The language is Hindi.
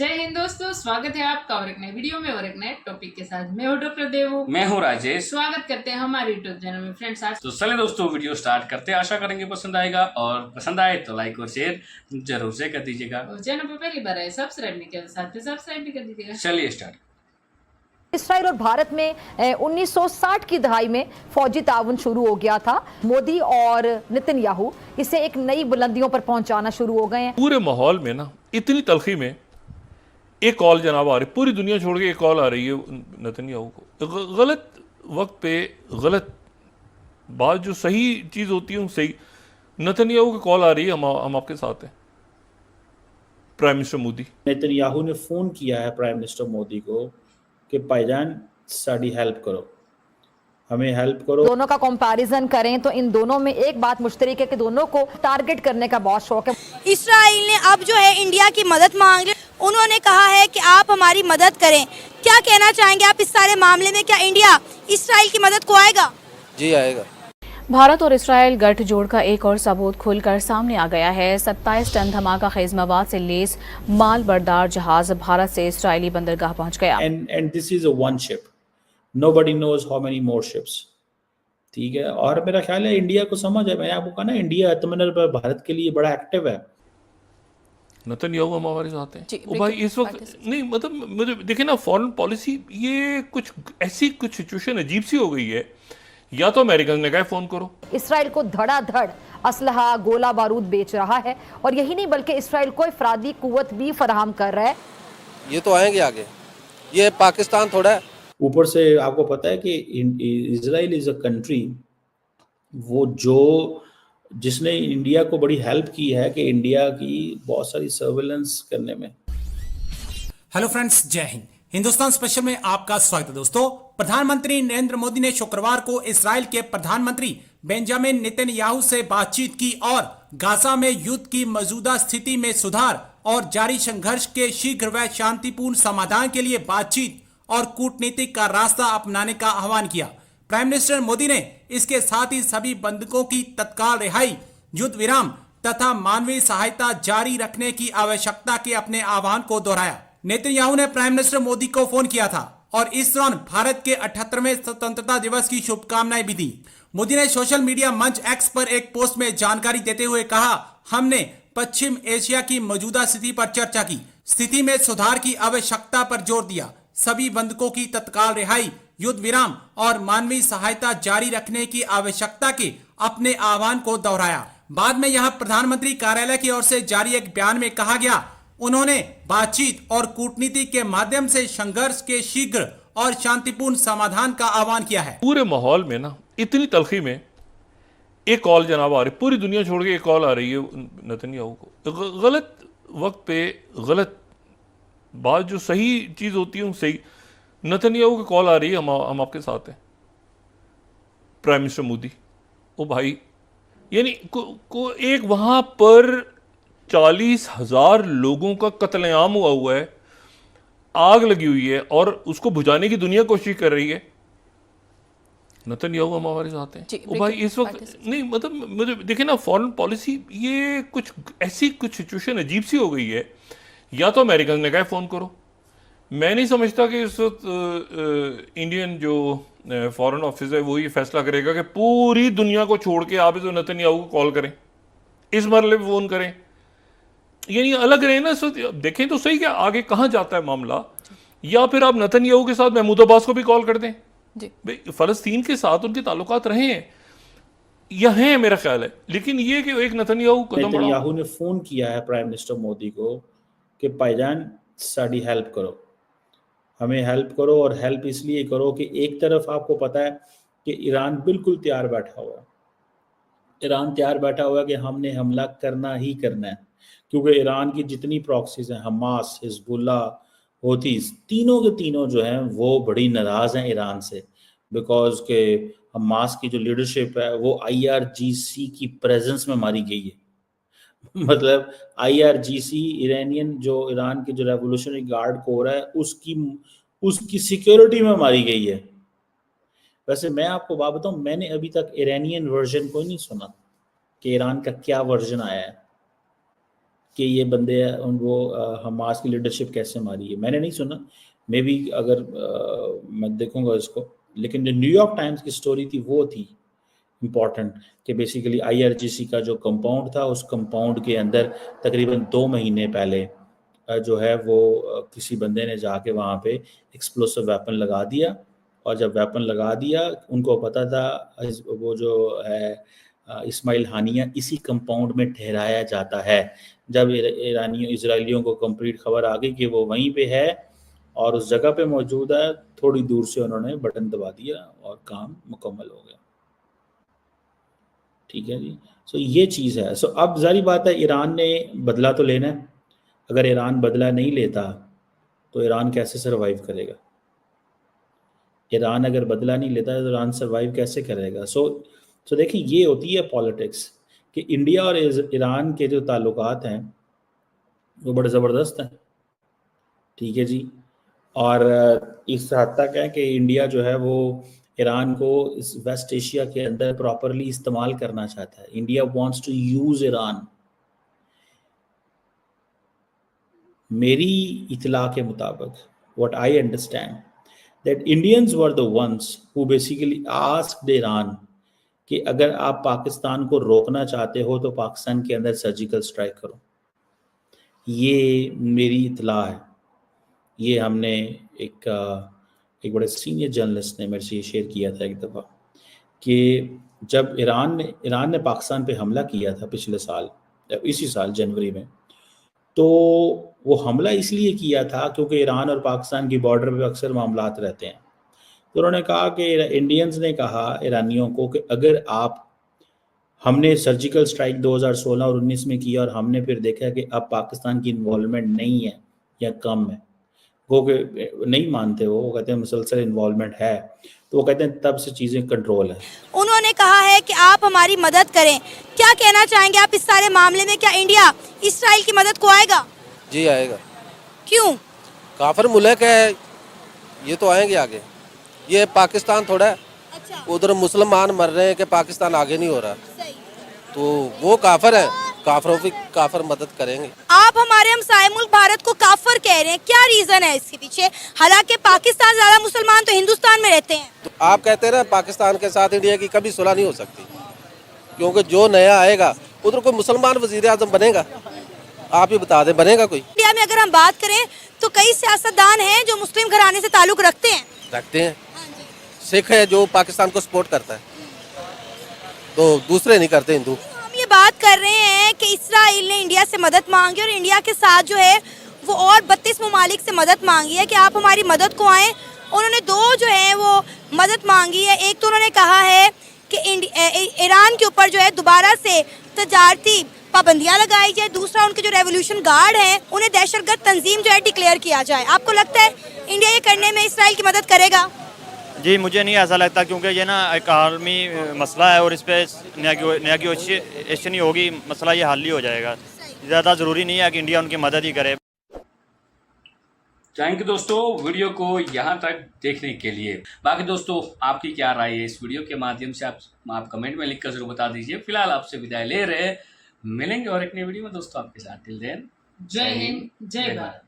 जय हिंद दोस्तों, स्वागत है आपका और एक नए वीडियो में और एक नए टॉपिक के साथ। मैं हूं डॉक्टर देवू। मैं हूं राजेश। स्वागत करते हैं हमारे यूट्यूब चैनल में। फ्रेंड्स, आज तो चलिए दोस्तों वीडियो स्टार्ट करते हैं। आशा करेंगे पसंद आएगा और पसंद आए तो लाइक और शेयर जरूर से कर दीजिएगा। और चैनल पर पहली बार आए सब्सक्राइब नहीं किया, साथ में सब्सक्राइब भी कर दीजिएगा। चलिए स्टार्ट। इसराइल और भारत में 1960 की दहाई में फौजी ताउन शुरू हो गया था। मोदी और नेतन्याहू इसे एक नई बुलंदियों पर पहुंचाना शुरू हो गए हैं। पूरे माहौल में ना इतनी तलखी में एक कॉल जनाब आ रही, पूरी दुनिया छोड़ के एक कॉल आ रही है नेतन्याहू को। गलत वक्त पे गलत बात, जो सही चीज़ होती है सही। नेतन्याहू की कॉल आ रही है, हम आपके साथ हैं। प्राइम मिनिस्टर मोदी नेतन्याहू ने फ़ोन किया है प्राइम मिनिस्टर मोदी को कि भाईजान साड़ी हेल्प करो, हमें हेल्प करो। दोनों का कंपैरिजन करें तो इन दोनों में एक बात मुश्तरक है कि दोनों को टारगेट करने का बहुत शौक है। इसराइल ने अब जो है इंडिया की मदद मांग रहे, उन्होंने कहा है कि आप हमारी मदद करें। क्या कहना चाहेंगे आप इस सारे मामले में? क्या इंडिया इसराइल की मदद को आएगा? जी आएगा। भारत और इसराइल गठजोड़ का एक और सबूत खुलकर सामने आ गया है। 27 टन धमाका खेज मवाद से लेस माल बरदार जहाज भारत से इसराइली बंदरगाह पहुंच गया। And this is a one ship, nobody knows how many more ships. ठीक है, और मेरा ख्याल है इंडिया को समझ है। मैंने आपको कहा ना, इंडिया आत्मनिर्भर पर भारत के लिए बड़ा एक्टिव है। नेतन्याहू हम हमारे साथ हैं। ओ भाई, इस वक्त नहीं, मतलब मुझे देखिए ना, फॉरेन पॉलिसी ये कुछ ऐसी कुछ सिचुएशन अजीब सी हो गई है। या तो अमेरिकन ने कहा फ़ोन करो। इसराइल को धड़ाधड़ असलहा गोला बारूद बेच रहा है, और यही नहीं बल्कि इसराइल को इफरादी कुव्वत भी फराहम कर रहा है। ये तो आएंगे आगे, ये पाकिस्तान थोड़ा है। ऊपर से आपको पता है कि इजराइल इज अ कंट्री वो जिसने इंडिया को बड़ी हेल्प की है कि इंडिया की बहुत सारी सर्वेलेंस करने में। हेलो फ्रेंड्स, जय हिंद। हिंदुस्तान स्पेशल में आपका स्वागत है दोस्तों। प्रधानमंत्री नरेंद्र मोदी ने शुक्रवार को इसराइल के प्रधानमंत्री बेंजामिन नेतन्याहू से बातचीत की और गाजा में युद्ध की मौजूदा स्थिति में सुधार और जारी संघर्ष के शीघ्र व शांतिपूर्ण समाधान के लिए बातचीत और कूटनीतिक का रास्ता अपनाने का आह्वान किया। प्राइम मिनिस्टर मोदी ने इसके साथ ही सभी बंधकों की तत्काल रिहाई, युद्ध विराम तथा मानवीय सहायता जारी रखने की आवश्यकता के अपने आह्वान को दोहराया। नेतन्याहू ने प्राइम मिनिस्टर मोदी को फोन किया था और इस दौरान भारत के 78वें स्वतंत्रता दिवस की शुभकामनाएं भी दी। मोदी ने सोशल मीडिया मंच एक्स पर एक पोस्ट में जानकारी देते हुए कहा, हमने पश्चिम एशिया की मौजूदा स्थिति पर चर्चा की, स्थिति में सुधार की आवश्यकता पर जोर दिया, सभी बंधकों की तत्काल रिहाई, युद्ध विराम और मानवीय सहायता जारी रखने की आवश्यकता के अपने आह्वान को दोहराया। बाद में यहां प्रधानमंत्री कार्यालय की ओर से जारी एक बयान में कहा गया, उन्होंने बातचीत और कूटनीति के माध्यम से संघर्ष के शीघ्र और शांतिपूर्ण समाधान का आह्वान किया है। पूरे माहौल में ना इतनी तलखी में एक कॉल जनाब आ रही, पूरी दुनिया छोड़ के एक कॉल आ रही है नेतन्याहू को। गलत वक्त पे गलत बात, जो सही चीज़ होती है सही। नेतन्याहू की कॉल आ रही है, हम आपके साथ हैं। प्राइम मिनिस्टर मोदी, ओ भाई, यानी को एक वहाँ पर 40,000 लोगों का कत्लेआम हुआ है, आग लगी हुई है और उसको बुझाने की दुनिया कोशिश कर रही है। नेतन्याहू हम हमारे साथ हैं। ओ भाई, इस वक्त नहीं, मतलब मुझे देखिए ना, फॉरेन पॉलिसी ये कुछ ऐसी कुछ सिचुएशन अजीब सी हो गई है। या तो अमेरिकन ने कहा फ़ोन करो। मैं नहीं समझता कि इस वक्त इंडियन जो फॉरेन ऑफिस है वो ये फैसला करेगा कि पूरी दुनिया को छोड़ के आप इस नेतन्याहू को कॉल करें, इस मरले पर फ़ोन करें, यानी अलग रहे ना। इस वक्त देखें तो सही क्या आगे कहाँ जाता है मामला। या फिर आप नेतन्याहू के साथ महमूद अब्बास को भी कॉल कर दें। फ़लस्तीन के साथ उनके ताल्लुकात रहे हैं या हैं, मेरा ख्याल है। लेकिन ये कि एक नेतन्याहू ने फ़ोन किया है प्राइम मिनिस्टर मोदी को कि भाईजान साड़ी हेल्प करो, हमें हेल्प करो। और हेल्प इसलिए करो कि एक तरफ आपको पता है कि ईरान बिल्कुल तैयार बैठा हुआ है। ईरान तैयार बैठा हुआ है कि हमने हमला करना ही करना है, क्योंकि ईरान की जितनी प्रॉक्सीज हैं, हमास, हिजबुल्ला, होतीज, तीनों के तीनों जो हैं वो बड़ी नाराज़ हैं ईरान से, बिकॉज के हमास की जो लीडरशिप है वो IRGC की प्रेजेंस में मारी गई है। मतलब IRGC ईरानियन जो ईरान की जो रेवोल्यूशनरी गार्ड कोर है उसकी सिक्योरिटी में मारी गई है। वैसे मैं आपको बात बताऊं, मैंने अभी तक ईरानियन वर्जन को नहीं सुना कि ईरान का क्या वर्जन आया है। कि ये बंदे उनको हमास की लीडरशिप कैसे मारी है, मैंने नहीं सुना। मे बी अगर मैं देखूंगा इसको, लेकिन जो न्यूयॉर्क टाइम्स की स्टोरी थी वो थी इम्पॉर्टेंट, कि बेसिकली IRGC का जो कंपाउंड था, उस कंपाउंड के अंदर तकरीबन 2 महीने पहले जो है वो किसी बंदे ने जाके वहाँ पे एक्सप्लोसिव वेपन लगा दिया, और जब वेपन लगा दिया उनको पता था वो जो है इस्माइल हानिया इसी कंपाउंड में ठहराया जाता है। जब इजराइलियों को कंप्लीट खबर आ गई कि वो वहीं पे है और उस जगह पे मौजूद है, थोड़ी दूर से उन्होंने बटन दबा दिया और काम मुकम्मल हो गया। ठीक है जी। सो ये चीज़ है। सो अब जारी बात है, ईरान ने बदला तो लेना है। अगर ईरान बदला नहीं लेता तो ईरान कैसे सरवाइव करेगा? ईरान अगर बदला नहीं लेता तो ईरान सरवाइव कैसे करेगा? सो देखिए, ये होती है पॉलिटिक्स कि इंडिया और ईरान के जो ताल्लुकात हैं वो बड़े ज़बरदस्त हैं। ठीक है जी। और इस हद तक है कि इंडिया जो है वो ईरान को इस वेस्ट एशिया के अंदर प्रॉपरली इस्तेमाल करना चाहता है। India wants to use Iran. मेरी इतला के मुताबिक, what I understand, that Indians were the ones who basically asked Iran कि अगर आप पाकिस्तान को रोकना चाहते हो तो पाकिस्तान के अंदर सर्जिकल स्ट्राइक करो। ये मेरी इतला है। ये हमने एक बड़े सीनियर जर्नलिस्ट ने मेरे से ये शेयर किया था एक दफ़ा, कि जब ईरान ने पाकिस्तान पे हमला किया था पिछले साल, इसी साल जनवरी में, तो वो हमला इसलिए किया था क्योंकि ईरान और पाकिस्तान की बॉर्डर पे अक्सर मामलात रहते हैं। तो उन्होंने कहा कि इंडियंस ने कहा ईरानियों को कि अगर हमने सर्जिकल स्ट्राइक 2016 और 19 में किया और हमने फिर देखा कि अब पाकिस्तान की इन्वॉल्वमेंट नहीं है या कम है, वो नहीं मानते, वो कहते हैं मुसलसल इन्वॉल्वमेंट है, तो वो कहते हैं तब से चीज़ें कंट्रोल है। उन्होंने कहा है कि आप हमारी मदद करें। क्या कहना चाहेंगे आप इस सारे मामले में? क्या इंडिया इसराइल की मदद को आएगा? जी आएगा। क्यों? काफिर मुल्क है, ये तो आएंगे आगे। ये पाकिस्तान थोड़ा है, अच्छा। उधर मुसलमान मर रहे हैं कि पाकिस्तान आगे नहीं हो रहा, सही। तो वो काफिर है, काफिरों की काफिर मदद करेंगे। आप हमारे हमसाए मुल्क भारत को काफिर कह रहे हैं, क्या रीजन है इसके पीछे? हालांकि पाकिस्तान ज्यादा मुसलमान तो हिंदुस्तान में रहते हैं। तो आप कहते हैं ना पाकिस्तान के साथ इंडिया की कभी सुलह नहीं हो सकती, क्योंकि जो नया आएगा उधर कोई मुसलमान वजीर आजम बनेगा, आप ही बता दें बनेगा कोई? इंडिया में अगर हम बात करें तो कई सियासतदान हैं जो मुस्लिम घराने से ताल्लुक रखते हैं। सिख है जो पाकिस्तान को सपोर्ट करता है, तो दूसरे नहीं करते हिंदू। हम ये बात कर रहे हैं कि इसराइल ने इंडिया से मदद मांगी और इंडिया के साथ जो है वो और 32 ममालिक से मदद मांगी है कि आप हमारी मदद को आएँ। उन्होंने 2 जो है वो मदद मांगी है। एक तो उन्होंने कहा है कि ईरान के ऊपर जो है दोबारा से तजारती पाबंदियां लगाई जाए, दूसरा उनके जो रेवोल्यूशन गार्ड हैं उन्हें दहशतगर्द तंजीम जो है डिक्लेयर किया जाए। आपको लगता है इंडिया ये करने में इसराइल की मदद करेगा? जी मुझे नहीं ऐसा लगता, क्योंकि ये ना एक आलमी मसला है और इस पर नेगोशिएशन ही होगी, मसला ये हल ही हो जाएगा। ज़्यादा ज़रूरी नहीं है कि इंडिया उनकी मदद ही करे। थैंक यू दोस्तों वीडियो को यहाँ तक देखने के लिए। बाकी दोस्तों आपकी क्या राय है इस वीडियो के माध्यम से आप कमेंट में लिखकर जरूर बता दीजिए। फिलहाल आपसे विदाई ले रहे, मिलेंगे और एक नई वीडियो में दोस्तों आपके साथ। टिल देन जय हिंद, जय भारत।